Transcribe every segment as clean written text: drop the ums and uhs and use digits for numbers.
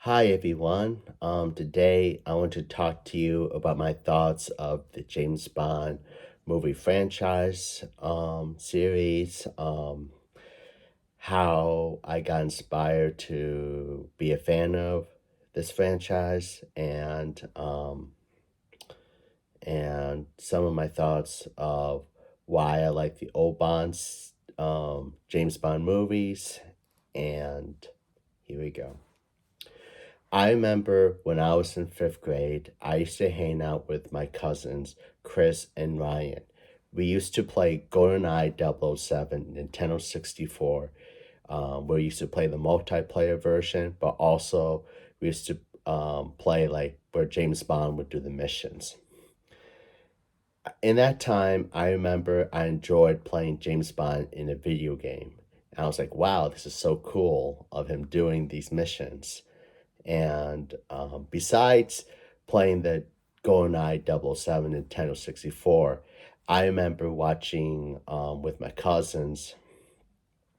Hi everyone. Today I want to talk to you about my thoughts of the James Bond movie franchise series, how I got inspired to be a fan of this franchise, and some of my thoughts of why I like the old Bonds, James Bond movies, and here we go. I remember when I was in fifth grade, I used to hang out with my cousins, Chris and Ryan. We used to play GoldenEye 007, Nintendo 64, where we used to play the multiplayer version, but also we used to play like where James Bond would do the missions. In that time, I remember I enjoyed playing James Bond in a video game. I was like, wow, this is so cool of him doing these missions. And besides playing the GoldenEye 007 Nintendo 64, I remember watching with my cousins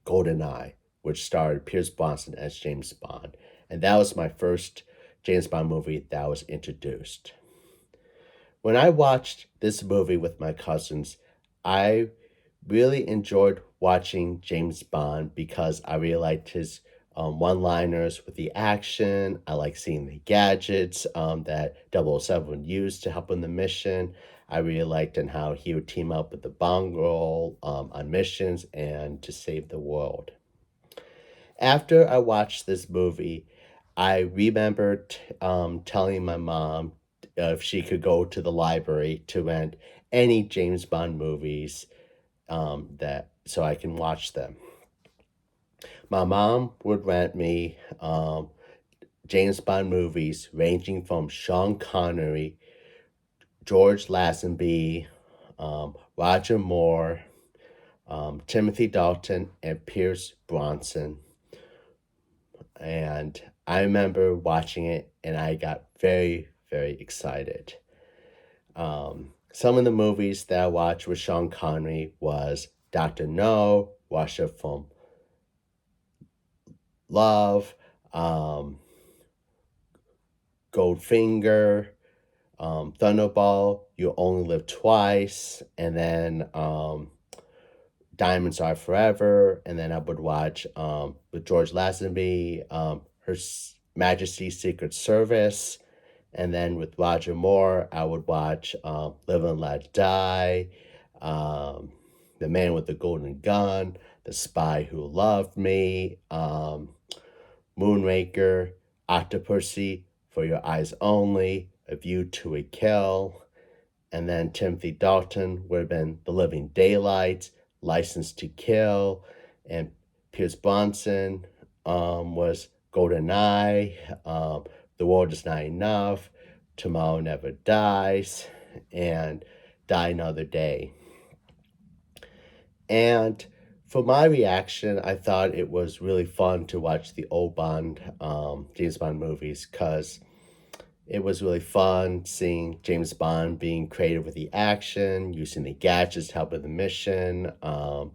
GoldenEye, which starred Pierce Brosnan as James Bond. And that was my first James Bond movie that was introduced. When I watched this movie with my cousins, I really enjoyed watching James Bond because I really liked his one-liners with the action. I like seeing the gadgets that 007 would use to help in the mission. I really liked and how he would team up with the Bond girl on missions and to save the world. After I watched this movie, I remembered telling my mom if she could go to the library to rent any James Bond movies that so I can watch them. My mom would rent me James Bond movies ranging from Sean Connery, George Lazenby, Roger Moore, Timothy Dalton, and Pierce Brosnan. And I remember watching it and I got very, very excited. Some of the movies that I watched with Sean Connery was Dr. No, Russia from Love, um, Goldfinger, Thunderball, You Only Live Twice, and then Diamonds Are Forever, and then I would watch with George Lazenby, Majesty's Secret Service, and then with Roger Moore, I would watch Live and Let Die, um, The Man with the Golden Gun, The Spy Who Loved Me, Moonraker, Octopussy, For Your Eyes Only, A View to a Kill, and then Timothy Dalton would have been The Living Daylights, License to Kill, and Pierce Brosnan was GoldenEye, The World Is Not Enough, Tomorrow Never Dies, and Die Another Day. And for my reaction, I thought it was really fun to watch the old Bond, James Bond movies, because it was really fun seeing James Bond being creative with the action, using the gadgets to help with the mission, um,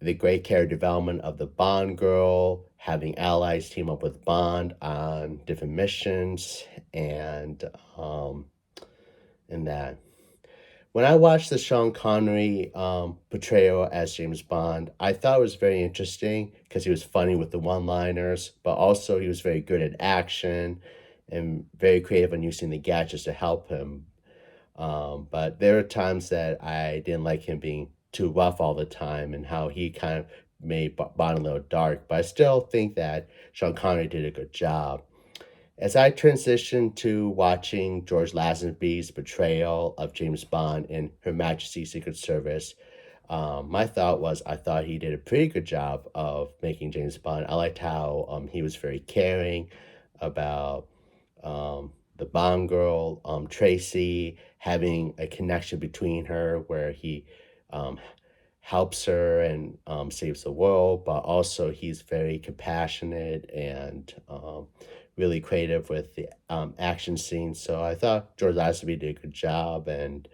the great character development of the Bond girl, having allies team up with Bond on different missions, and um, and that. When I watched the Sean Connery portrayal as James Bond, I thought it was very interesting because he was funny with the one-liners, but also he was very good at action and very creative in using the gadgets to help him. But there are times that I didn't like him being too rough all the time and how he kind of made Bond a little dark. But I still think that Sean Connery did a good job. As I transitioned to watching George Lazenby's portrayal of James Bond in Her Majesty's Secret Service, my thought was I thought he did a pretty good job of making James Bond. I liked how he was very caring about the Bond girl, Tracy, having a connection between her where he um, helps her and saves the world, but also he's very compassionate and really creative with the action scenes. So I thought George Lazenby did a good job. And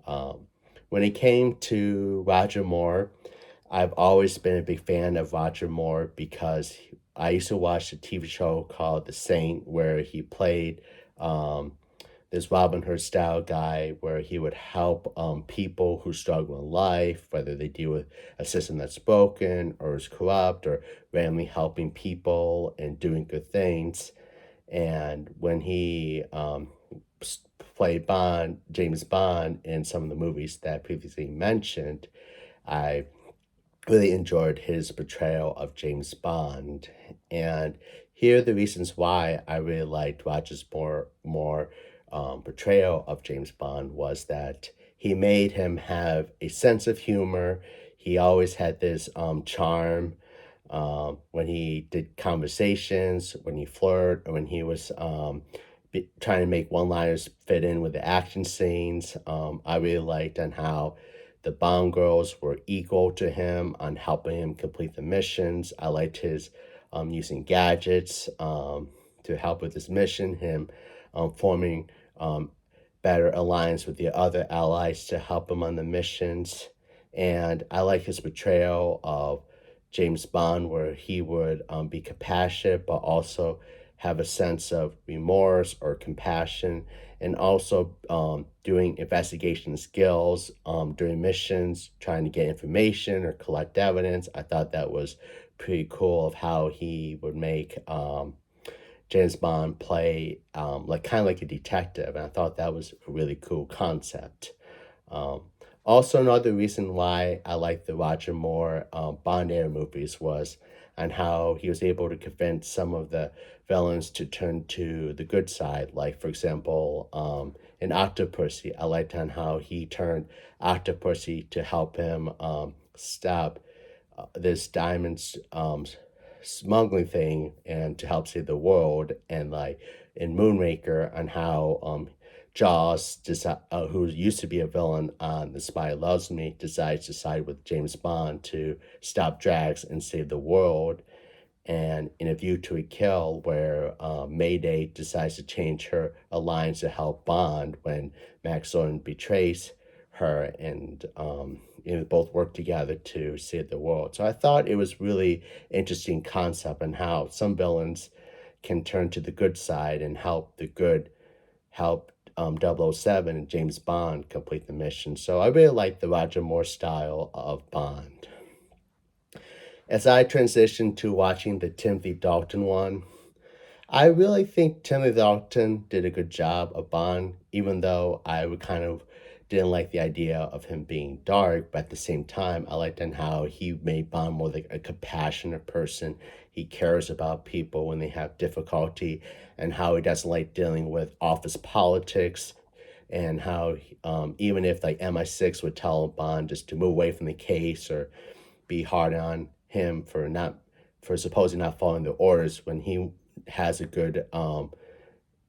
um, when it came to Roger Moore, I've always been a big fan of Roger Moore because I used to watch a TV show called The Saint, where he played um, this Robin Hood style guy, where he would help people who struggle in life, whether they deal with a system that's broken or is corrupt, or randomly helping people and doing good things. And when he played James Bond in some of the movies that previously mentioned, I really enjoyed his portrayal of James Bond. And here are the reasons why I really liked Roger's portrayal of James Bond was that he made him have a sense of humor. He always had this charm when he did conversations, when he flirted, or when he was trying to make one-liners fit in with the action scenes. I really liked on how the Bond girls were equal to him on helping him complete the missions. I liked his using gadgets to help with his mission, him forming better alliance with the other allies to help him on the missions. And I like his portrayal of James Bond, where he would be compassionate, but also have a sense of remorse or compassion, and also doing investigation skills during missions, trying to get information or collect evidence. I thought that was pretty cool of how he would make James Bond play like kind of like a detective, and I thought that was a really cool concept. Um, Also, another reason why I like the Roger Moore Bond era movies was on how he was able to convince some of the villains to turn to the good side. Like, for example, in Octopussy, I liked on how he turned Octopussy to help him stop this diamonds smuggling thing and to help save the world. And like in Moonraker, on how Jaws, who used to be a villain on The Spy Who Loves Me, decides to side with James Bond to stop Drax and save the world. And in A View to a Kill, where Mayday decides to change her alliance to help Bond when Max Zorin betrays her, and both work together to save the world. So I thought it was really interesting concept and how some villains can turn to the good side and help 007 and James Bond complete the mission. So I really like the Roger Moore style of Bond. As I transitioned to watching the Timothy Dalton one, I really think Timothy Dalton did a good job of Bond, even though I would kind of didn't like the idea of him being dark, but at the same time, I liked on how he made Bond more like a compassionate person. He cares about people when they have difficulty, and how he doesn't like dealing with office politics, and how even if like MI6 would tell Bond just to move away from the case or be hard on him for supposedly not following the orders, when he has a good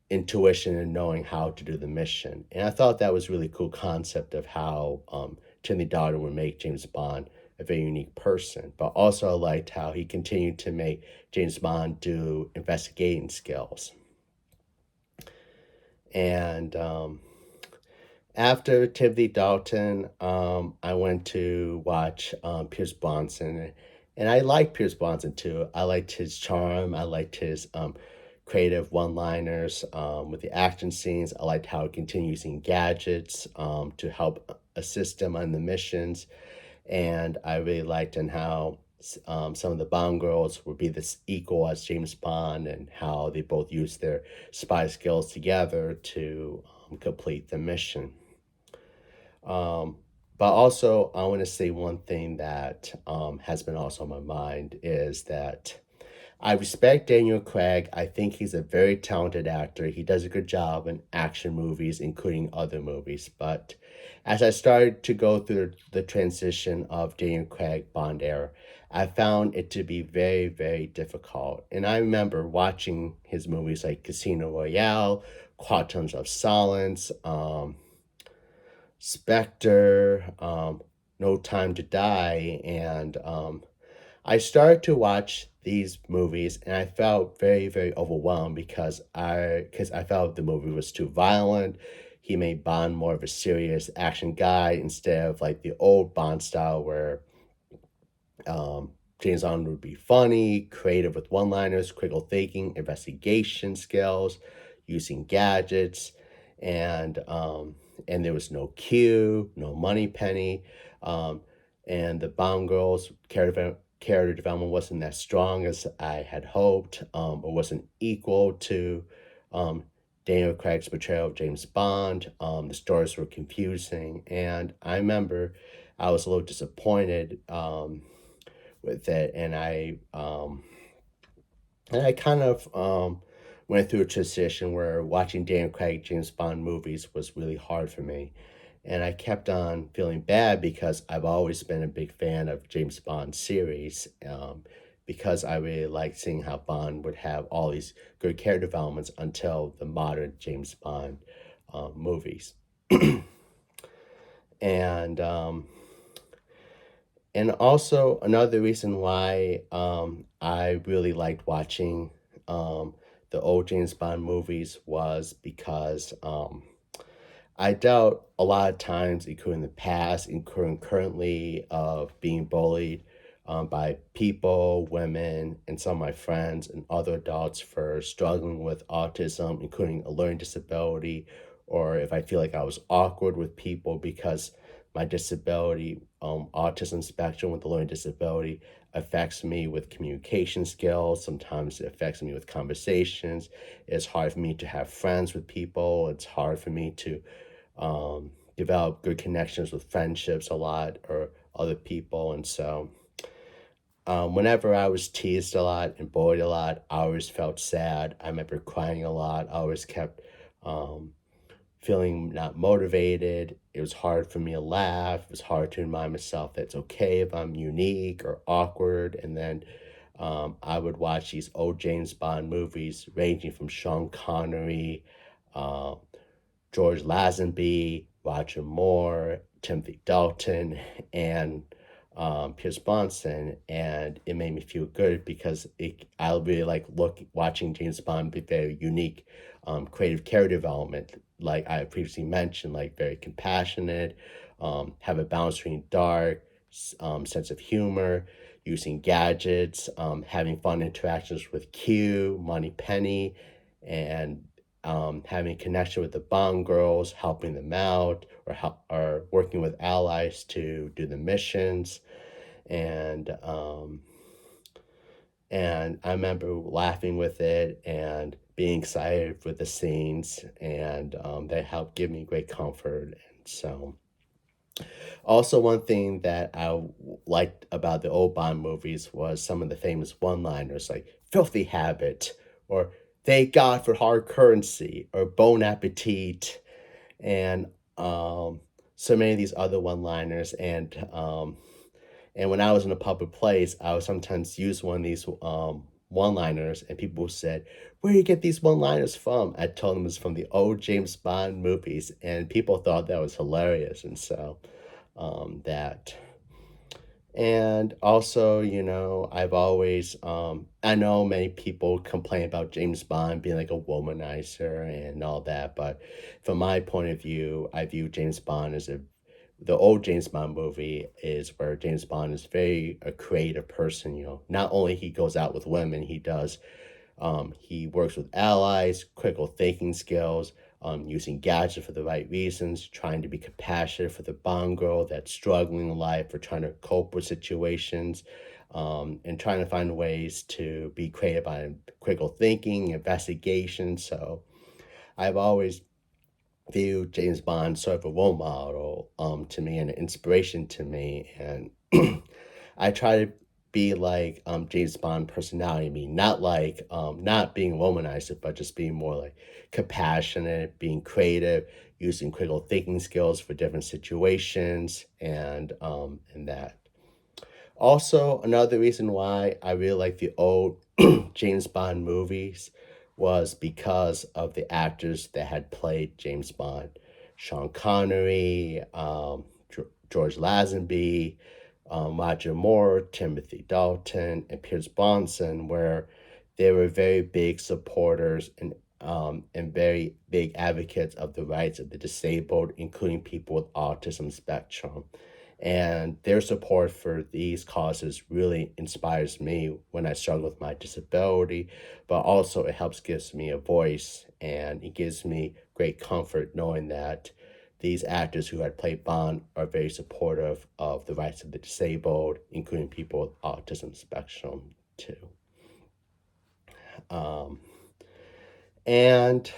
intuition and knowing how to do the mission. And I thought that was really cool concept of how Timothy Dalton would make James Bond a very unique person. But also I liked how he continued to make James Bond do investigating skills. And after Timothy Dalton, I went to watch Pierce Brosnan, and I liked Pierce Brosnan too. I liked his charm. I liked his creative one-liners with the action scenes. I liked how he continued using gadgets to help assist him on the missions, and I really liked in how some of the Bond girls would be this equal as James Bond, and how they both use their spy skills together to complete the mission. Um, but also, I want to say one thing that has been also on my mind is that I respect Daniel Craig. I think he's a very talented actor. He does a good job in action movies, including other movies. But as I started to go through the transition of Daniel Craig Bond era, I found it to be very, very difficult. And I remember watching his movies like Casino Royale, Quantum of Solace, Spectre, No Time to Die, and I started to watch these movies, and I felt very, very overwhelmed because I felt the movie was too violent. He made Bond more of a serious action guy instead of like the old Bond style where James Bond would be funny, creative with one-liners, critical thinking, investigation skills, using gadgets, and there was no Q, no money penny, um, and the Bond girls character development wasn't as strong as I had hoped, or wasn't equal to um, Daniel Craig's portrayal of James Bond. The stories were confusing, and I remember I was a little disappointed with it, and I kind of went through a transition where watching Daniel Craig James Bond movies was really hard for me. And I kept on feeling bad because I've always been a big fan of James Bond series, because I really liked seeing how Bond would have all these good character developments until the modern James Bond movies. And and also another reason why I really liked watching the old James Bond movies was because I dealt a lot of times, including the past, including currently, of being bullied by people, women, and some of my friends and other adults for struggling with autism, including a learning disability, or if I feel like I was awkward with people because my disability, autism spectrum with the learning disability, affects me with communication skills. Sometimes it affects me with conversations. It's hard for me to have friends with people. It's hard for me to develop good connections with friendships a lot or other people. And so whenever I was teased a lot and bullied a lot, I always felt sad. I remember crying a lot. I always kept um, feeling not motivated. It was hard for me to laugh. It was hard to remind myself that it's okay if I'm unique or awkward. And then I would watch these old James Bond movies ranging from Sean Connery, uh, George Lazenby, Roger Moore, Timothy Dalton, and Pierce Brosnan, and it made me feel good because I really like watching James Bond be very unique, creative character development. Like I previously mentioned, like very compassionate, have a balance between dark, sense of humor, using gadgets, having fun interactions with Q, Money Penny, and having connection with the Bond girls, helping them out, or working with allies to do the missions, and I remember laughing with it and being excited for the scenes, and they helped give me great comfort. And so, also one thing that liked about the old Bond movies was some of the famous one-liners like "filthy habit" or "thank God for hard currency" or "bon appetit," and so many of these other one-liners. And when I was in a public place, I would sometimes use one of these one-liners, and people said, "Where do you get these one-liners from?" I told them it was from the old James Bond movies, and people thought that was hilarious. And so that. And also, I've always, I know many people complain about James Bond being like a womanizer and all that, but from my point of view, I view James Bond as the old James Bond movie is where James Bond is very a creative person. Not only he goes out with women, he works with allies, critical thinking skills, using gadgets for the right reasons, trying to be compassionate for the Bond girl that's struggling in life or trying to cope with situations, and trying to find ways to be creative by critical thinking, investigation. So I've always viewed James Bond sort of a role model to me and an inspiration to me. And I try to be like James Bond personality. I mean, not being womanizer, but just being more like compassionate, being creative, using critical thinking skills for different situations, and that. Also, another reason why I really like the old James Bond movies was because of the actors that had played James Bond. Sean Connery, George Lazenby, Roger Moore, Timothy Dalton, and Pierce Brosnan, where they were very big supporters and very big advocates of the rights of the disabled, including people with autism spectrum. And their support for these causes really inspires me when I struggle with my disability, but also it helps gives me a voice, and it gives me great comfort knowing that these actors who had played Bond are very supportive of the rights of the disabled, including people with autism spectrum too. Um, and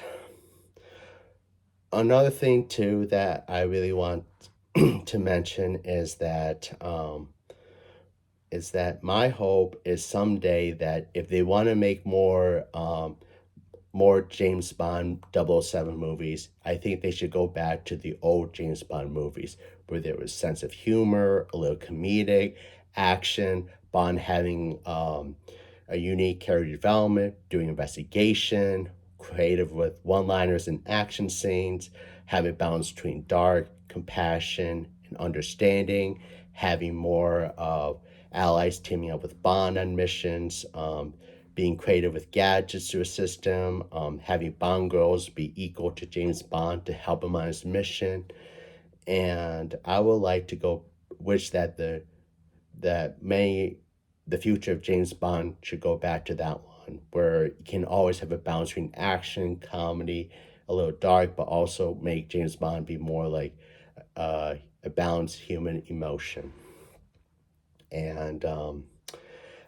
another thing too that I really want to mention is that my hope is someday that if they want to make more James Bond 007 movies, I think they should go back to the old James Bond movies where there was sense of humor, a little comedic, action, Bond having a unique character development, doing investigation, creative with one-liners and action scenes, having balance between dark, compassion, and understanding, having more of allies teaming up with Bond on missions, being creative with gadgets to assist him, having Bond girls be equal to James Bond to help him on his mission. And I would like to go wish that the future of James Bond should go back to that one, where you can always have a balance between action, comedy, a little dark, but also make James Bond be more like a balanced human emotion. And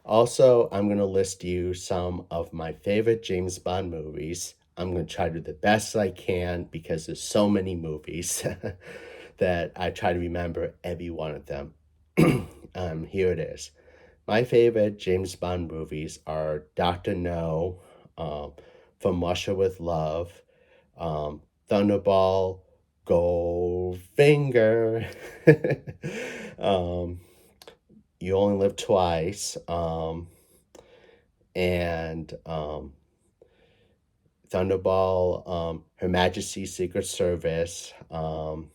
also, I'm going to list you some of my favorite James Bond movies. I'm going to try to do the best I can because there's so many movies that I try to remember every one of them. Here it is. My favorite James Bond movies are Dr. No, um, From Russia with Love, Thunderball, Goldfinger, um, You Only Live Twice, and Thunderball, Her Majesty's Secret Service, Live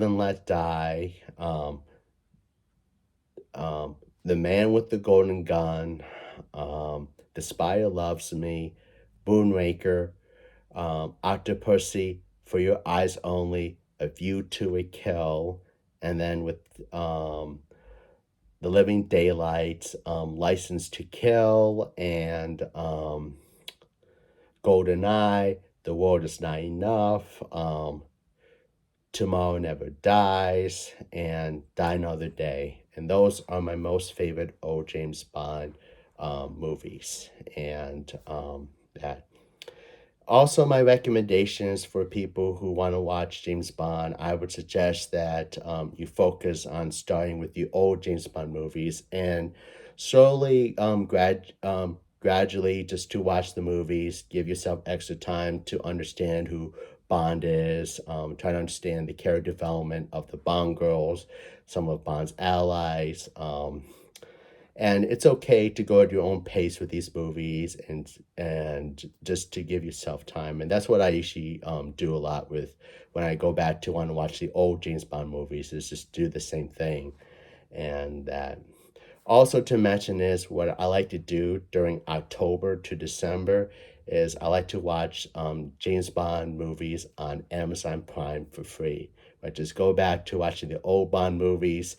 and Let Die, The Man with the Golden Gun, The Spy Who Loves Me, Moonraker, Octopussy, For Your Eyes Only, A View to a Kill, and then with The Living Daylights, License to Kill, and GoldenEye, The World Is Not Enough, Tomorrow Never Dies, and Die Another Day. And those are my most favorite old James Bond movies. And that. Also, my recommendations for people who want to watch James Bond, I would suggest that you focus on starting with the old James Bond movies and slowly, gradually, just to watch the movies, give yourself extra time to understand who Bond is, try to understand the character development of the Bond girls, some of Bond's allies, and it's okay to go at your own pace with these movies and just to give yourself time. And that's what I usually do a lot with when I go back to want to watch the old James Bond movies, is just do the same thing. And that also to mention is what I like to do during October to December is I like to watch James Bond movies on Amazon Prime for free. I just go back to watching the old Bond movies,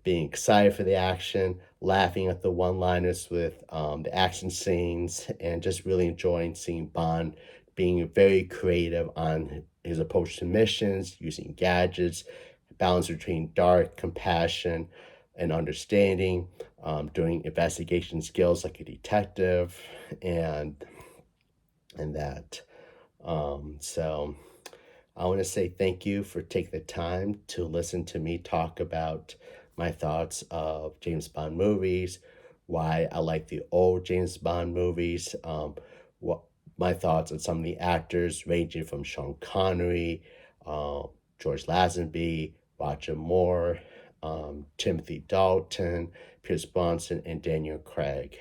being excited for the action, laughing at the one-liners with the action scenes, and just really enjoying seeing Bond being very creative on his approach to missions, using gadgets, balance between dark, compassion, and understanding, doing investigation skills like a detective, and that. So I want to say thank you for taking the time to listen to me talk about my thoughts of James Bond movies, why I like the old James Bond movies, what my thoughts on some of the actors ranging from Sean Connery, uh, George Lazenby, Roger Moore, Timothy Dalton, Pierce Brosnan, and Daniel Craig,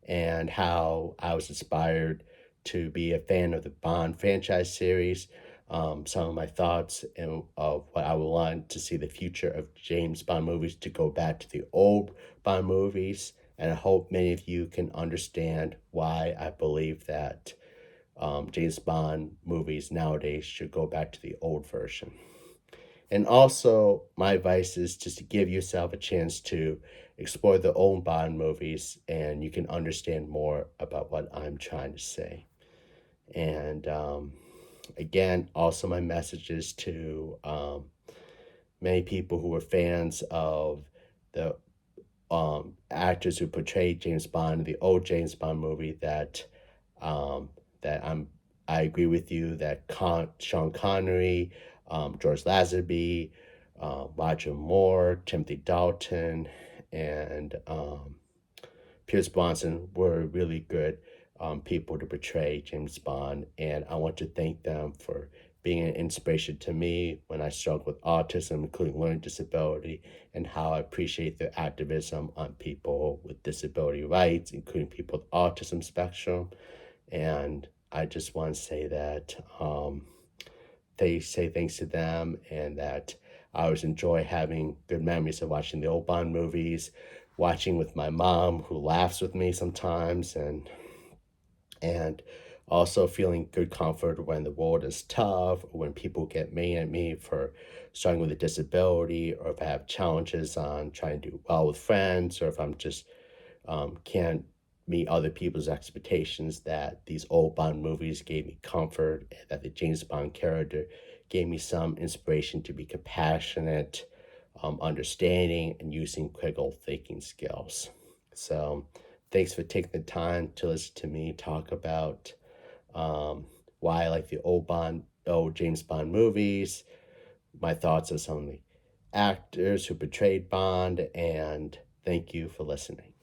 and how I was inspired to be a fan of the Bond franchise series. Some of my thoughts and of what I would want to see the future of James Bond movies to go back to the old Bond movies. And I hope many of you can understand why I believe that James Bond movies nowadays should go back to the old version. And also, my advice is just to give yourself a chance to explore the old Bond movies, and you can understand more about what I'm trying to say. And again, also my messages to many people who were fans of the actors who portrayed James Bond in the old James Bond movie um, that I agree with you that Sean Connery, George Lazenby, Roger Moore, Timothy Dalton, and Pierce Brosnan were really good people to portray James Bond, and I want to thank them for being an inspiration to me when I struggle with autism, including learning disability, and how I appreciate their activism on people with disability rights, including people with autism spectrum. And I just want to say that they say thanks to them, and that I always enjoy having good memories of watching the old Bond movies, watching with my mom who laughs with me sometimes, and also feeling good comfort when the world is tough, or when people get mad at me for struggling with a disability, or if I have challenges on trying to do well with friends, or if I'm just can't meet other people's expectations, that these old Bond movies gave me comfort, and that the James Bond character gave me some inspiration to be compassionate, understanding, and using critical thinking skills. So, thanks for taking the time to listen to me talk about um, why I like the old James Bond movies, my thoughts on some of the actors who portrayed Bond, and thank you for listening.